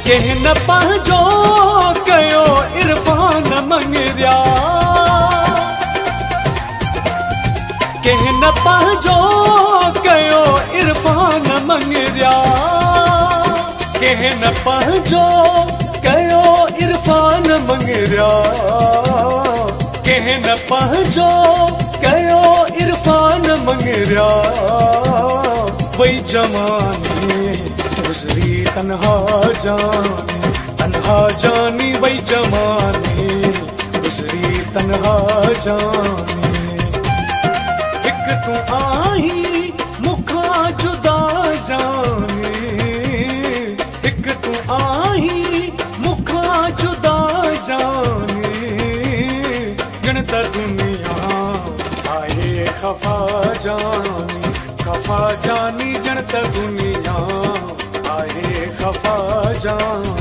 कंहिं न पंहिंजो कयो इरफान मंगरिया कंहिं न पंहिंजो कयो इरफान मंगरिया कंहिं न पंहिंजो कयो इरफान मंगरिया कंहिं न पंहिंजो कयो इरफान मंगरिया वही जवानी गुज़री तन्हा जानी वही जवानी गुज़री तन्हा जानी हिक तू आई मुखा जुदा जानी हिक तू आई मुखा जुदा जानी ॼण त दुनिया आहे खफ़ा जानी ॼण त दुनिया आहे खफ़ा जानी।